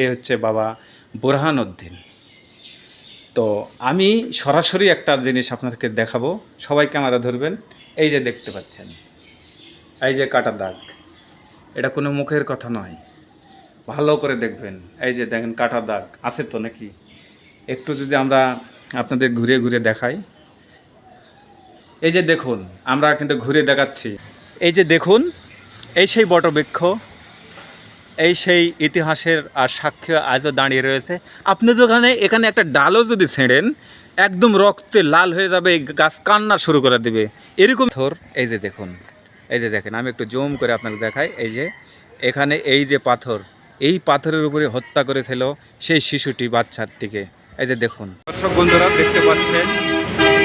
এ হচ্ছে বাবা বুরহানুদ্দিন। তো আমি সরাসরি একটা জিনিস আপনাদেরকে দেখাবো, সবাই ক্যামেরা ধরবেন। এই যে দেখতে পাচ্ছেন, এই যে কাটা দাগ, এটা কোনো মুখের কথা নয়, ভালো করে দেখবেন। এই যে দেখেন কাটা দাগ আছে তো নাকি? একটু যদি আমরা আপনাদের ঘুরে ঘুরে দেখাই, এই যে দেখুন, আমরা কিন্তু ঘুরে দেখাচ্ছি। এই যে দেখুন, এই সেই বটবৃক্ষ, এই সেই ইতিহাসের আর সাক্ষ্য আজও দাঁড়িয়ে রয়েছে। আপনি যেখানে এখানে একটা ডালও যদি ছেড়েন, একদম রক্তে লাল হয়ে যাবে, এই গাছ কান্না শুরু করে দেবে এরকম থর। এই যে দেখুন, এই যে দেখেন, আমি একটু জুম করে আপনাকে দেখাই। এই যে এখানে এই যে পাথর, এই পাথরের উপরে হত্যা করেছিল সেই শিশুটি, বাচ্চাটিকে। এই যে দেখুন দর্শক বন্ধুরা, দেখতে পাচ্ছেন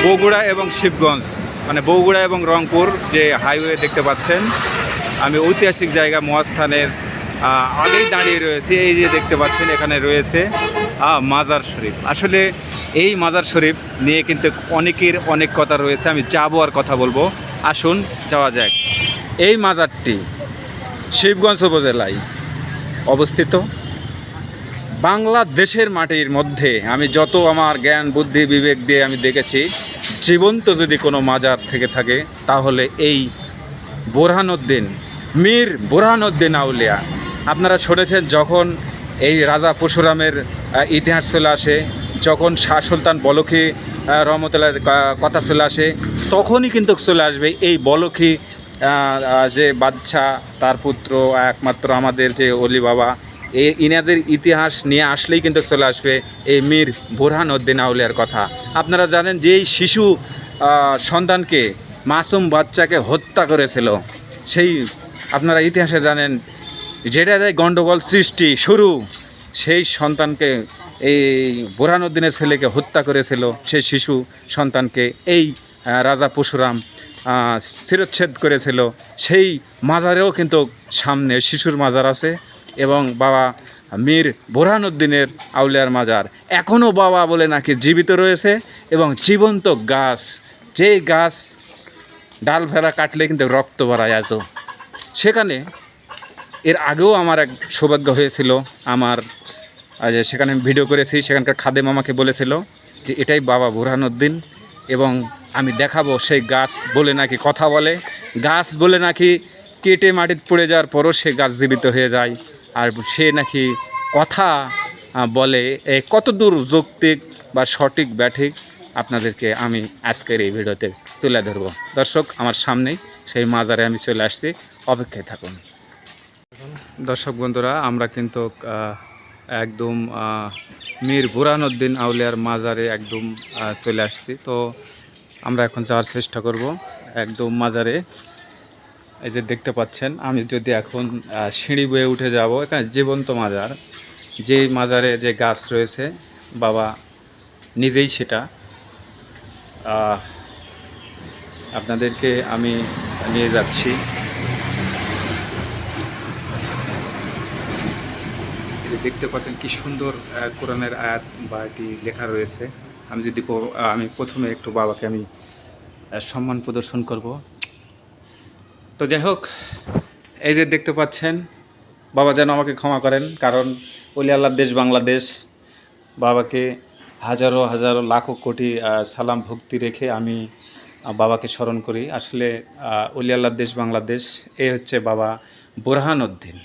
বগুড়া এবং শিবগঞ্জ, মানে বগুড়া এবং রংপুর যে হাইওয়ে দেখতে পাচ্ছেন। আমি ঐতিহাসিক জায়গা মহাস্থানের আগেই দাঁড়িয়ে রয়েছি। এই যে দেখতে পাচ্ছেন এখানে রয়েছে মাজার শরীফ। আসলে এই মাজার শরীফ নিয়ে কিন্তু অনেকের অনেক কথা রয়েছে, আমি যাবো আর কথা বলবো। আসুন যাওয়া যাক। এই মাজারটি শিবগঞ্জ উপজেলায় অবস্থিত, বাংলাদেশের মাটির মধ্যে। আমি যত আমার জ্ঞান বুদ্ধি বিবেক দিয়ে আমি দেখেছি, জীবন্ত যদি কোনো মাজার থেকে থাকে তাহলে এই বুরহানুদ্দিন, মীর বুরহানুদ্দিন আউলিয়া। আপনারা শুনেছেন যখন এই রাজা পরশুরামের ইতিহাস চলে আসে, যখন শাহ সুলতান বলখী রহমতুল্লাহর কথা চলে আসে, তখনই কিন্তু চলে আসবে এই বলখী যে বাদশাহ, তার পুত্র একমাত্র আমাদের যে অলি বাবা, ইনাদের ইতিহাস নিয়ে আসলেই কিন্তু চলে আসবে এই মীর বুরহানুদ্দিন আউলিয়ার কথা। আপনারা জানেন যে এই শিশু সন্তানকে, মাসুম বাচ্চাকে হত্যা করেছিল, সেই আপনারা ইতিহাসে জানেন, যেটা গণ্ডগোল সৃষ্টি শুরু, সেই সন্তানকে, এই বুরহানুদ্দিনের ছেলেকে হত্যা করেছিল, সেই শিশু সন্তানকে এই রাজা পরশুরাম শিরচ্ছেদ করেছিল। সেই মাজারেও কিন্তু সামনে শিশুর মাজার আছে, এবং বাবা মীর বুরহানুদ্দিনের আউলিয়ার মাজার এখনও বাবা বলে নাকি জীবিত রয়েছে। এবং জীবন্ত গাছ, যেই গাছ ডাল ভেড়া কাটলে কিন্তু রক্ত বাড়ায় আজও, সেখানে এর আগেও আমার এক সৌভাগ্য হয়েছিল। আমার যে সেখানে আমি ভিডিও করেছি, সেখানকার খাদেম আমাকে বলেছিল যে এটাই বাবা বুরহানুদ্দিন, এবং আমি দেখাবো। সেই গাছ বলে নাকি কথা বলে, গাছ বলে নাকি কেটে মাটিতে পড়ে যাওয়ার পরও সে গাছ জীবিত হয়ে যায়, আর সে নাকি কথা বলে। কতদূর যৌক্তিক বা সঠিক ব্যাঠিক আপনাদেরকে আমি আজকের এই ভিডিওতে তুলে ধরবো। দর্শক, আমার সামনেই সেই মাজারে আমি চলে আসছি, অপেক্ষায় থাকুন। দর্শক বন্ধুরা, আমরা কিন্তু একদম মীর বুরহানুদ্দিন আউলিয়ার মাজারে একদম চলে আসছি। তো আমরা এখন যাওয়ার চেষ্টা করব একদম মাজারে। এই যে দেখতে পাচ্ছেন, আমি যদি এখন সিঁড়ি বয়ে উঠে যাব, এখানে জীবন্ত মাজার, যে মাজারে যে গাছ রয়েছে বাবা নিজেই সেটা আপনাদেরকে আমি নিয়ে যাচ্ছি। দেখতে পাচ্ছেন কি সুন্দর কোরআনের আয়াত বা এটি লেখা রয়েছে। আমি প্রথমে একটু বাবাকে আমি সম্মান প্রদর্শন করব। তো যাই হোক, এই যে দেখতে পাচ্ছেন, বাবা যেন আমাকে ক্ষমা করেন, কারণ ওলি আল্লাহর দেশ বাংলাদেশ, বাবাকে হাজারো হাজারো লাখো কোটি সালাম ভক্তি রেখে আমি বাবাকে স্মরণ করি। আসলে ওলি আল্লাহর দেশ বাংলাদেশ, এ হচ্ছে বাবা বুরহানুদ্দিন।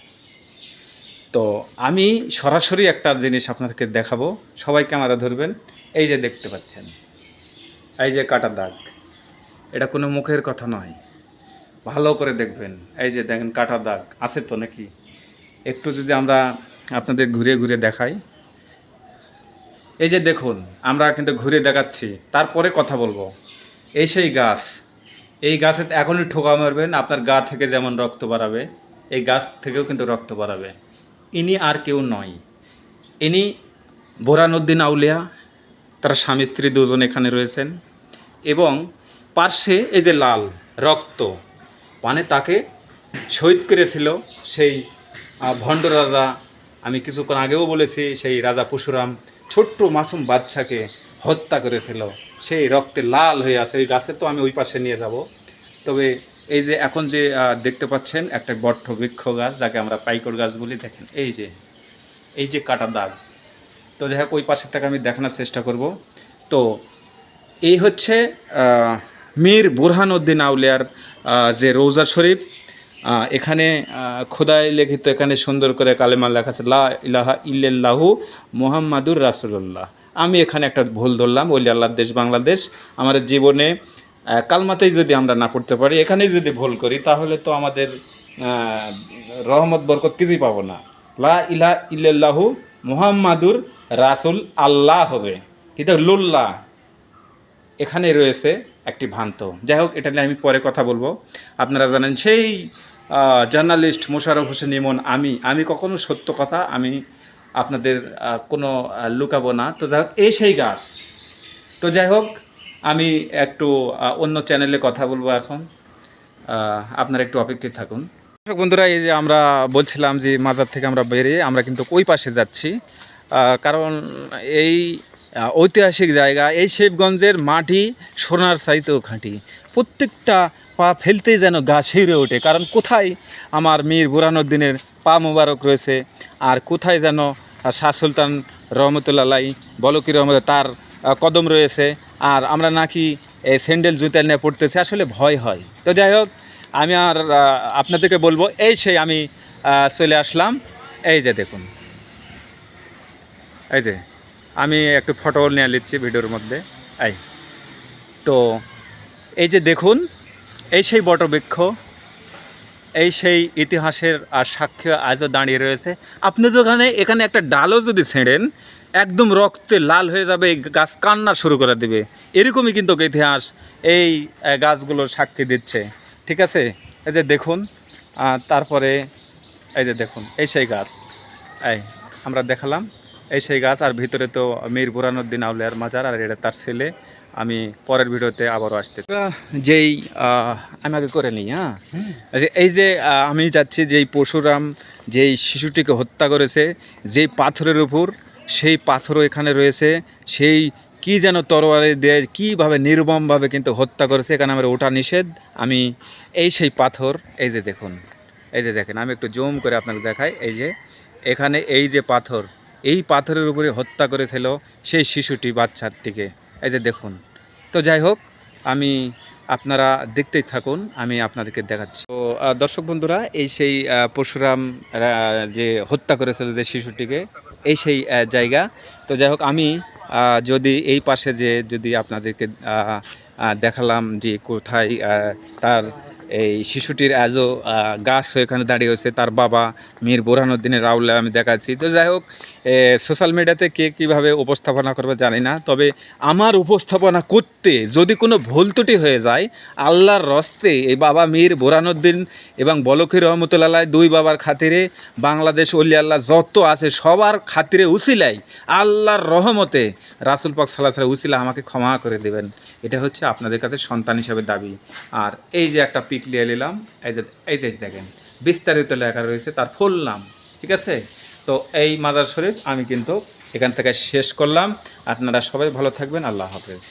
তো আমি সরাসরি একটা জিনিস আপনাদেরকে দেখাবো, সবাই ক্যামেরা ধরবেন। এই যে দেখতে পাচ্ছেন, এই যে কাটা দাগ, এটা কোনো মুখের কথা নয়, ভালো করে দেখবেন। এই যে দেখেন কাটা দাগ আছে তো নাকি? একটু যদি আমরা আপনাদের ঘুরে ঘুরে দেখাই, এই যে দেখুন, আমরা কিন্তু ঘুরে দেখাচ্ছি, তারপরে কথা বলবো। এই সেই গাছ, এই গাছে এখনই ঠোকা মারবেন, আপনার গা থেকে যেমন রক্ত বাড়াবে, এই গাছ থেকেও কিন্তু রক্ত বাড়াবে। ইনি আর কেউ নয়, ইনি বুরহানুদ্দিন আউলিয়া। তার স্বামী স্ত্রী দুজন এখানে রয়েছেন, এবং পার্শ্বে এই যে লাল রক্ত, মানে তাকে শহীদ করেছিল সেই ভণ্ড রাজা। আমি কিছুক্ষণ আগেও বলেছি, সেই রাজা পরশুরাম ছোট্ট মাসুম বাচ্চাকে হত্যা করেছিল, সেই রক্তে লাল হয়ে আছে। ওই গাছে তো আমি ওই পাশে নিয়ে যাব। তবে এই যে এখন যে দেখতে পাচ্ছেন একটা বটবৃক্ষ গাছ, যাকে আমরা পাইকড় গাছ বলি, দেখেন এই যে এই যে কাটা দাগ। তো যাই হোক ওই পাশের থেকে আমি দেখানোর চেষ্টা করব। তো এই হচ্ছে মীর বুরহানুদ্দিন আউলিয়ার যে রোজা শরীফ। এখানে খোদায় লিখিত, এখানে সুন্দর করে কালেমা লেখা আছে লা ইলাহা ইল্লাল্লাহু মুহাম্মাদুর রাসূলুল্লাহ। আমি এখানে একটা ভুল ধরলাম, ওলি আল্লাহর দেশ বাংলাদেশ। আমার জীবনে কালমাতেই যদি আমরা না পড়তে পারি, এখানেই যদি ভুল করি, তাহলে তো আমাদের রহমত বরকত কিছুই পাবো না। লা ইলাহা ইল্লাল্লাহু মুহাম্মাদুর রাসূল আল্লাহ হবে, কিন্তু লুল্লাহ এখানে রয়েছে একটি ভ্রান্ত। যাই হোক, এটা নিয়ে আমি পরে কথা বলবো। আপনারা জানেন সেই জার্নালিস্ট মোশাররফ হোসেন ইমন, আমি কখনো সত্য কথা আমি আপনাদের কোনো লুকাবো না। তো যাই হোক, এই সেই গাছ। তো যাই হোক, আমি একটু অন্য চ্যানেলে কথা বলবো এখন, আপনারা একটু অপেক্ষায় থাকুন। দর্শক বন্ধুরা, এই যে আমরা বলছিলাম যে মাজার থেকে আমরা বেরিয়ে আমরা কিন্তু ওই পাশে যাচ্ছি, কারণ এই ঐতিহাসিক জায়গা, এই শিবগঞ্জের মাটি সোনার চাইতেও খাঁটি। প্রত্যেকটা পা ফেলতেই যেন গা শিউরে ওঠে, কারণ কোথায় আমার মীর বুরহানুদ্দিনের পা মুবারক রয়েছে, আর কোথায় যেন শাহ সুলতান রহমতুল্লাহ বলকির রহমত তার কদম রয়েছে, আর আমরা নাকি এই স্যান্ডেল জুতা নিয়ে পড়তেছি, আসলে ভয় হয়। তো যাই হোক, আমি আর আপনাদেরকে বলবো, এই সেই আমি চলে আসলাম। এই যে দেখুন, এই যে আমি একটু ফটো নিয়ে নিচ্ছি ভিডিওর মধ্যে। তো এই যে দেখুন, এই সেই বটবৃক্ষ, এই সেই ইতিহাসের সাক্ষ্য আজও দাঁড়িয়ে রয়েছে। আপনি যখন এখানে একটা ডালও যদি ছেড়েন, একদম রক্তে লাল হয়ে যাবে, এই গাছ কান্না শুরু করে দেবে। এরকমই কিন্তু ইতিহাস এই গাছগুলোর সাক্ষী দিচ্ছে। ঠিক আছে, এই যে দেখুন, তারপরে এই যে দেখুন, এই সেই গাছ, আমরা দেখালাম এই সেই গাছ। আর ভিতরে তো মীর বুরহানুদ্দিন আউলিয়ার মাজার, আর এটা তার ছেলে। আমি পরের ভিডিওতে আবারও আসতে যেই আমি আগে করে নিই। এই যে আমি যাচ্ছি যেই পরশুরাম যেই শিশুটিকে হত্যা করেছে, যেই পাথরের উপর, সেই পাথরও এখানে রয়েছে। সেই কি যেন তরোয়ারে দিয়ে কীভাবে নির্মমভাবে কিন্তু হত্যা করেছে, এখানে আমার ওঠা নিষেধ। আমি এই সেই পাথর, এই যে দেখুন, এই যে দেখেন, আমি একটু জুম করে আপনাকে দেখাই। এই যে এখানে এই যে পাথর, এই পাথরের উপরে হত্যা করেছিল সেই শিশুটি, বাচ্চাটিকে। এই যে দেখুন। তো যাই হোক, আমি আপনারা দেখতেই থাকুন, আমি আপনাদেরকে দেখাচ্ছি। তো দর্শক বন্ধুরা, এই সেই পরশুরাম যে হত্যা করেছিল যে শিশুটিকে, এই সেই জায়গা। তো যাই হোক, আমি যদি এই পাশে যে যদি আপনাদেরকে দেখালাম যে কোথায় তার এই শিশুটির আজও গাছ এখানে দাঁড়িয়ে হয়েছে, তার বাবা মীর বুরহানুদ্দিনের আউলিয়া আমি দেখাচ্ছি। তো যাই হোক, সোশ্যাল মিডিয়াতে কে কীভাবে উপস্থাপনা করবে জানি না, তবে আমার উপস্থাপনা করতে যদি কোনো ভুল ত্রুটি হয়ে যায়, আল্লাহর রস্তে এই বাবা মীর বুরহানুদ্দিন এবং বলকির রহমতুল্লাহ দুই বাবার খাতিরে, বাংলাদেশ ওলি আল্লাহ যত আছে সবার খাতিরে উসিলাই আল্লাহর রহমতে রাসূল পাক সাল্লাল্লাহু আলাইহি ওয়াসাল্লাম উসিলা আমাকে ক্ষমা করে দেবেন। এটা হচ্ছে আপনাদের কাছে সন্তান হিসাবে দাবি। আর এই যে একটা পিক নিয়ে নিলাম, এই যে দেখেন বিস্তারিত লেখা রয়েছে তার ফুল নাম। ঠিক আছে, তো এই মাজার শরীফ আমি কিন্তু এখান থেকে শেষ করলাম। আপনারা সবাই ভালো থাকবেন। আল্লাহ হাফেজ।